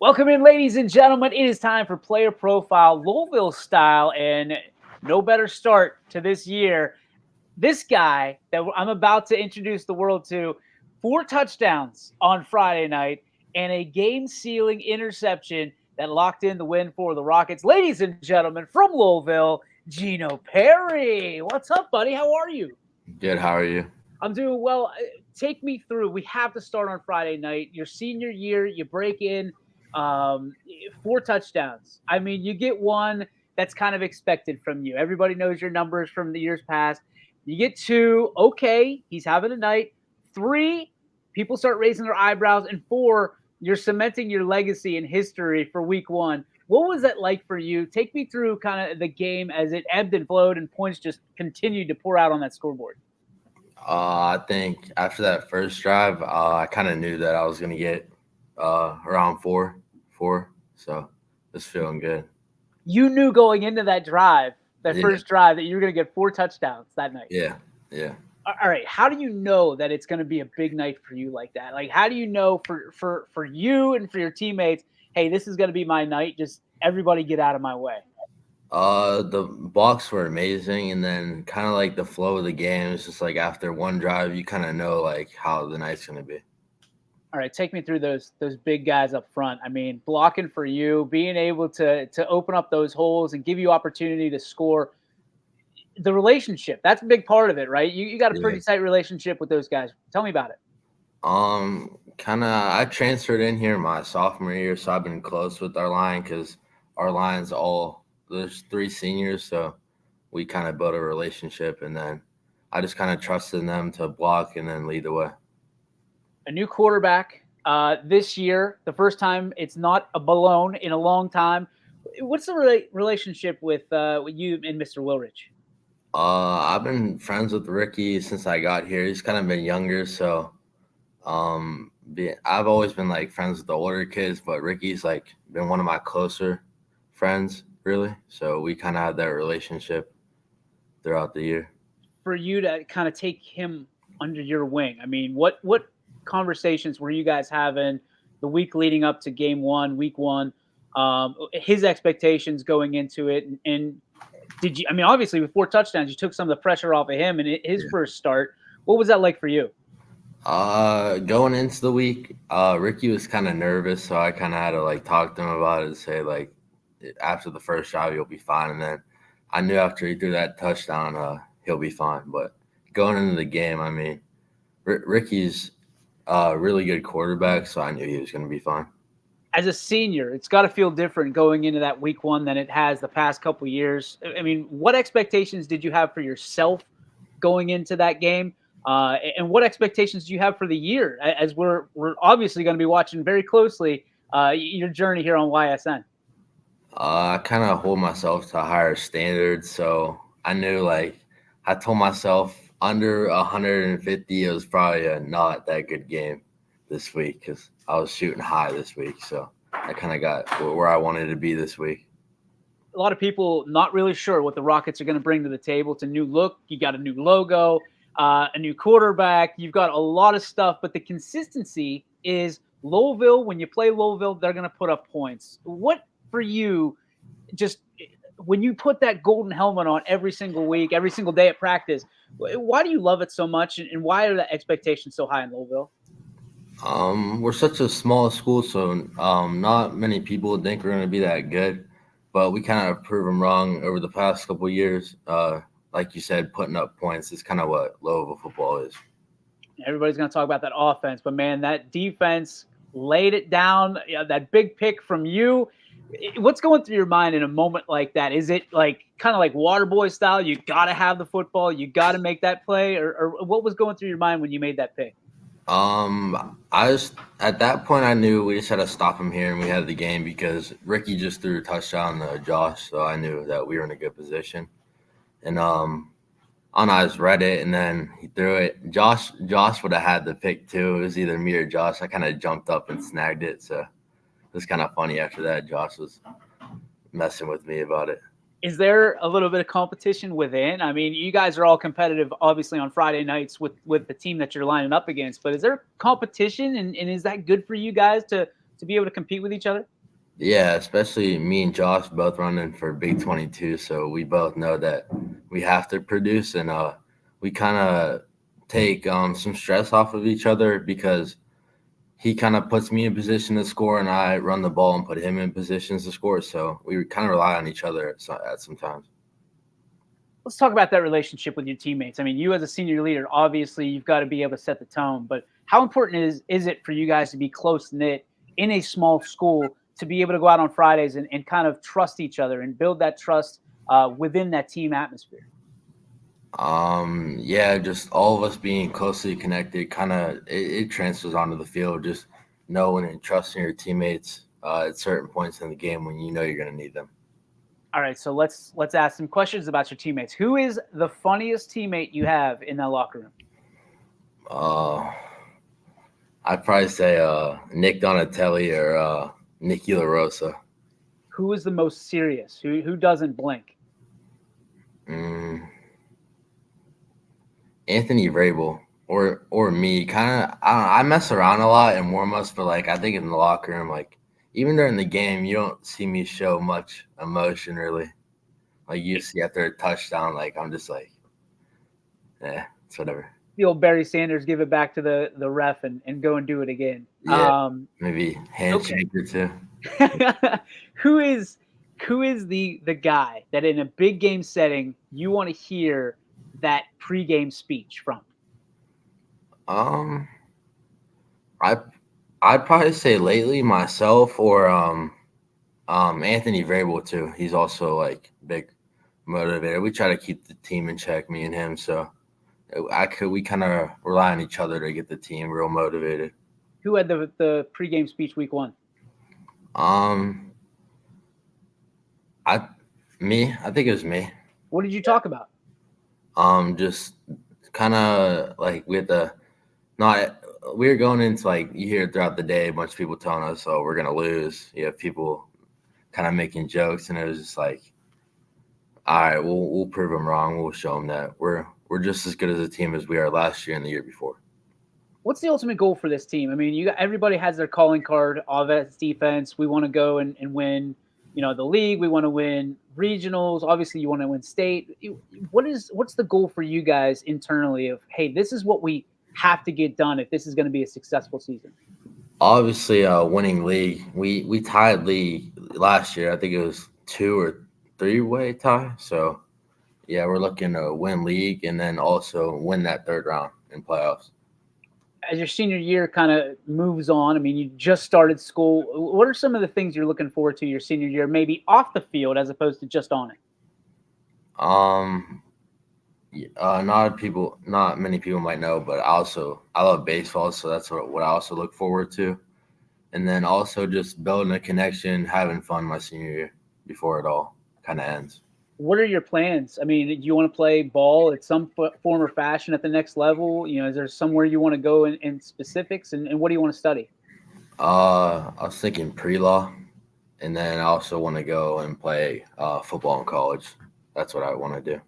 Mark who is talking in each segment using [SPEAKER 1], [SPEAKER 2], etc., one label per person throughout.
[SPEAKER 1] Welcome in, ladies and gentlemen. It is time for Player Profile, Louisville style, and no better start to this year. This guy that I'm about to introduce the world to, 4 touchdowns on Friday night and a game-sealing interception that locked in the win for the Rockets. Ladies and gentlemen, from Lowellville, Geno Perry. What's up, buddy? How are you?
[SPEAKER 2] Good. How are you?
[SPEAKER 1] I'm doing well. Take me through. We have to start on Friday night. Your senior year, you break in 4 touchdowns. I mean, you get one that's kind of expected from you. Everybody knows your numbers from the years past. You get two, okay, he's having a night. Three, people start raising their eyebrows. And four, you're cementing your legacy and history for week one. What was that like for you? Take me through kind of the game as it ebbed and flowed and points just continued to pour out on that scoreboard.
[SPEAKER 2] I think after that first drive, I kind of knew that I was gonna get around four. So it's feeling good.
[SPEAKER 1] You knew going into that drive, that
[SPEAKER 2] Yeah,
[SPEAKER 1] first drive, that you were going to get 4 touchdowns that night.
[SPEAKER 2] yeah, yeah.
[SPEAKER 1] All right, how do you know that it's going to be a big night for you like that? Like, how do you know for you and for your teammates, hey, this is going to be my night? Just everybody get out of my way.
[SPEAKER 2] The blocks were amazing, and then kind of like the flow of the game. It's just like after one drive, you kind of know like how the night's gonna be.
[SPEAKER 1] All right, take me through those big guys up front. I mean, blocking for you, being able to open up those holes and give you opportunity to score. The relationship, that's a big part of it, right? You got a
[SPEAKER 2] Yeah.
[SPEAKER 1] pretty tight relationship with those guys. Tell me about it.
[SPEAKER 2] Kind of. I transferred in here my sophomore year, so I've been close with our line because our line's all there's three seniors, so we kind of built a relationship, and then I just kind of trusted them to block and then lead the way.
[SPEAKER 1] A new quarterback this year, the first time it's not a balloon in a long time. What's the relationship with you and Mr. Wilrich?
[SPEAKER 2] I've been friends with Ricky since I got here. He's kind of been younger, so I've always been like friends with the older kids, but Ricky's like been one of my closer friends, really. So we kind of had that relationship throughout the year.
[SPEAKER 1] For you to kind of take him under your wing, I mean, what conversations were you guys having the week leading up to game one, week one? His expectations going into it, and did you? I mean, obviously with 4 touchdowns, you took some of the pressure off of him in his first start. What was that like for you?
[SPEAKER 2] Going into the week, Ricky was kind of nervous, so I kind of had to like talk to him about it and say like, after the first drive, you'll be fine. And then I knew after he threw that touchdown, he'll be fine. But going into the game, I mean, Ricky's a really good quarterback, so I knew he was going to be fine.
[SPEAKER 1] As a senior, it's got to feel different going into that week one than it has the past couple years. I mean, what expectations did you have for yourself going into that game? And what expectations do you have for the year? As we're obviously going to be watching very closely your journey here on YSN.
[SPEAKER 2] I kind of hold myself to higher standards, so I knew like I told myself under 150, it was probably a not that good game this week because I was shooting high this week. So I kind of got where I wanted to be this week.
[SPEAKER 1] A lot of people not really sure what the Rockets are going to bring to the table. It's a new look. You got a new logo, a new quarterback. You've got a lot of stuff, but the consistency is Lowellville. When you play Lowellville, they're going to put up points. What for you? Just when you put that golden helmet on every single week, every single day at practice, why do you love it so much, and why are the expectations so high in Lowellville?
[SPEAKER 2] We're such a small school, so not many people think we're going to be that good, but we kind of prove them wrong over the past couple of years. Like you said, putting up points is kind of what low football is.
[SPEAKER 1] Everybody's going to talk about that offense, but man, that defense laid it down. That big pick from you. What's going through your mind in a moment like that? Is it like kind of like water boy style? You got to have the football. You got to make that play, or what was going through your mind when you made that pick?
[SPEAKER 2] I just at that point I knew we just had to stop him here and we had the game because Ricky just threw a touchdown to Josh, so I knew that we were in a good position. And on I just read it and then he threw it. Josh would have had the pick too. It was either me or Josh. I kind of jumped up and snagged it, so it was kind of funny after that. Josh was messing with me about it.
[SPEAKER 1] Is there a little bit of competition within? I mean, you guys are all competitive, obviously, on Friday nights with the team that you're lining up against. But is there competition, and is that good for you guys to to be able to compete with each other?
[SPEAKER 2] Yeah, especially me and Josh both running for Big 22, so we both know that we have to produce, and we kind of take some stress off of each other because he kind of puts me in position to score, and I run the ball and put him in positions to score. So we kind of rely on each other at some times.
[SPEAKER 1] Let's talk about that relationship with your teammates. I mean, you as a senior leader, obviously you've got to be able to set the tone, but how important is it for you guys to be close knit in a small school to be able to go out on Fridays and kind of trust each other and build that trust within that team atmosphere?
[SPEAKER 2] Yeah, just all of us being closely connected, kind of it transfers onto the field. Just knowing and trusting your teammates at certain points in the game when you know you're going to need them.
[SPEAKER 1] All right, so let's ask some questions about your teammates. Who is the funniest teammate you have in that locker room?
[SPEAKER 2] Uh, I'd probably say Nick Donatelli or Nicky LaRosa.
[SPEAKER 1] Who is the most serious? Who doesn't blink?
[SPEAKER 2] Mm, Anthony Vrabel or me. Kind of, I mess around a lot and warm ups, but like I think in the locker room, like even during the game, you don't see me show much emotion really. Like you see after a touchdown, like I'm just like, yeah, it's whatever.
[SPEAKER 1] The old Barry Sanders give it back to the ref and go and do it again.
[SPEAKER 2] Yeah, maybe handshake
[SPEAKER 1] Okay.
[SPEAKER 2] or two.
[SPEAKER 1] who is who is the guy that in a big game setting you want to hear that pregame speech from?
[SPEAKER 2] Um, I I'd probably say lately myself or Anthony Vrabel too. He's also like big motivator. We try to keep the team in check, me and him. So we kind of rely on each other to get the team real motivated.
[SPEAKER 1] Who had the pregame speech week one?
[SPEAKER 2] Um, I I think it was me.
[SPEAKER 1] What did you talk about?
[SPEAKER 2] Just kind of like we had to not. We were going into like you hear throughout the day a bunch of people telling us, "Oh, we're gonna lose." You have people kind of making jokes, and it was just like, "All right, we'll prove them wrong. We'll show them that we're just as good as a team as we are last year and the year before."
[SPEAKER 1] What's the ultimate goal for this team? I mean, everybody has their calling card: offense, defense. We want to go and win, the league. We want to win regionals. Obviously, you want to win state. What's the goal for you guys internally? Of hey, this is what we have to get done if this is going to be a successful season.
[SPEAKER 2] Obviously, winning league. We tied league last year. I think it was 2 or 3 way tie. So yeah, we're looking to win league and then also win that third round in playoffs.
[SPEAKER 1] As your senior year kind of moves on, I mean, you just started school. What are some of the things you're looking forward to your senior year, maybe off the field as opposed to just on it?
[SPEAKER 2] Um, not many people might know, but I love baseball, so that's what I also look forward to. And then also just building a connection, having fun my senior year before it all kind of ends.
[SPEAKER 1] What are your plans? I mean, do you want to play ball at some form or fashion at the next level? Is there somewhere you want to go in specifics, and what do you want to study?
[SPEAKER 2] I was thinking pre-law, and then I also want to go and play football in college. That's what I want to do.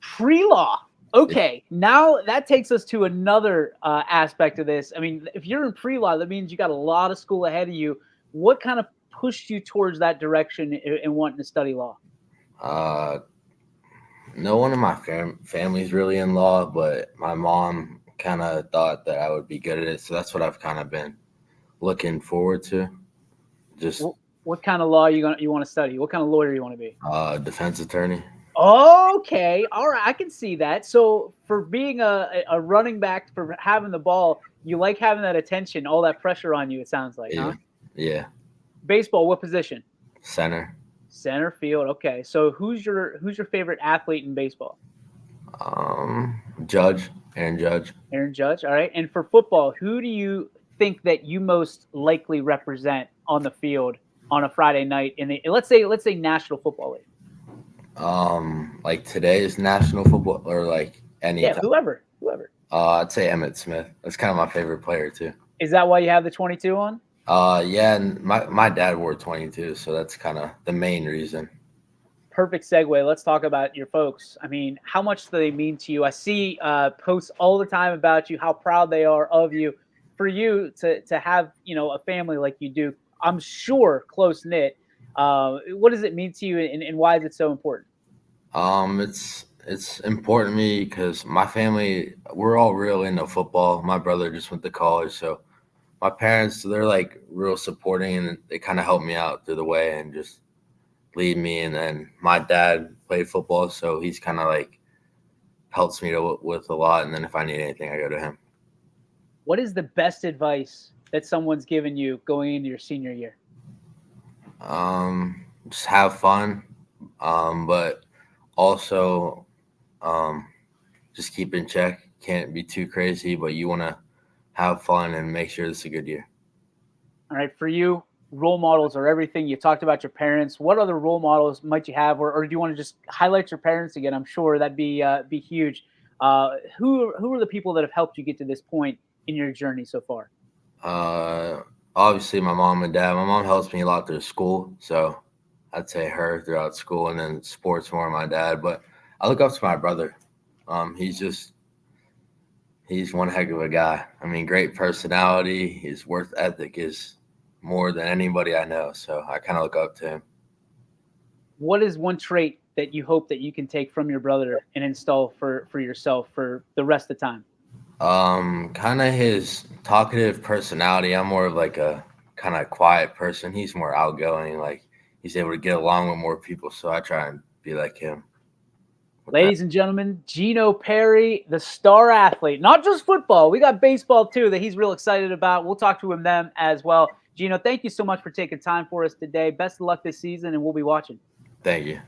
[SPEAKER 1] Pre-law. Okay, now that takes us to another aspect of this. I mean, if you're in pre-law, that means you got a lot of school ahead of you. What kind of pushed you towards that direction and wanting to study law?
[SPEAKER 2] Uh, no one in my family's really in law, but my mom kind of thought that I would be good at it, so that's what I've kind of been looking forward to. Just
[SPEAKER 1] What kind of law you want to study? What kind of lawyer you want to be?
[SPEAKER 2] defense attorney.
[SPEAKER 1] Okay, all right, I can see that. So for being a running back, for having the ball, you like having that attention, all that pressure on you. It sounds like,
[SPEAKER 2] Yeah,
[SPEAKER 1] huh?
[SPEAKER 2] yeah.
[SPEAKER 1] Baseball, what position?
[SPEAKER 2] Center.
[SPEAKER 1] Center field. Okay, so who's your favorite athlete in baseball?
[SPEAKER 2] Judge. Aaron Judge.
[SPEAKER 1] Aaron Judge. All right, and for football, who do you think that you most likely represent on the field on a Friday night in the let's say National Football League?
[SPEAKER 2] Like today's national football or like any
[SPEAKER 1] Yeah,
[SPEAKER 2] time.
[SPEAKER 1] whoever.
[SPEAKER 2] I'd say Emmett Smith. That's kind of my favorite player too.
[SPEAKER 1] Is that why you have the 22 on?
[SPEAKER 2] Yeah, and my dad wore 22, so that's kind of the main reason.
[SPEAKER 1] Perfect segue. Let's talk about your folks. I mean, how much do they mean to you? I see posts all the time about you, how proud they are of you. For you to have a family like you do, I'm sure, close knit. What does it mean to you, and why is it so important?
[SPEAKER 2] It's important to me because my family, we're all real into football. My brother just went to college, so my parents, they're like real supporting, and they kind of help me out through the way and just lead me. And then my dad played football, so he's kind of like helps me with a lot. And then if I need anything, I go to him.
[SPEAKER 1] What is the best advice that someone's given you going into your senior year?
[SPEAKER 2] Just have fun, but also um, just keep in check. Can't be too crazy, but you want to have fun and make sure this is a good year.
[SPEAKER 1] All right, for you, role models are everything. You talked about your parents. What other role models might you have, or do you want to just highlight your parents again? I'm sure that'd be huge. Who are the people that have helped you get to this point in your journey so far?
[SPEAKER 2] Uh, Obviously, my mom and dad. My mom helps me a lot through school, so I'd say her throughout school, and then sports more my dad. But I look up to my brother. He's just he's one heck of a guy. I mean, great personality. His work ethic is more than anybody I know. So I kind of look up to him.
[SPEAKER 1] What is one trait that you hope that you can take from your brother and install for yourself for the rest of the time?
[SPEAKER 2] Kind of his talkative personality. I'm more of like a kind of quiet person. He's more outgoing. Like he's able to get along with more people. So I try and be like him with that.
[SPEAKER 1] Ladies and gentlemen, Geno Perry, the star athlete, not just football. We got baseball too that he's real excited about. We'll talk to him then as well. Geno, thank you so much for taking time for us today. Best of luck this season, and we'll be watching.
[SPEAKER 2] Thank you.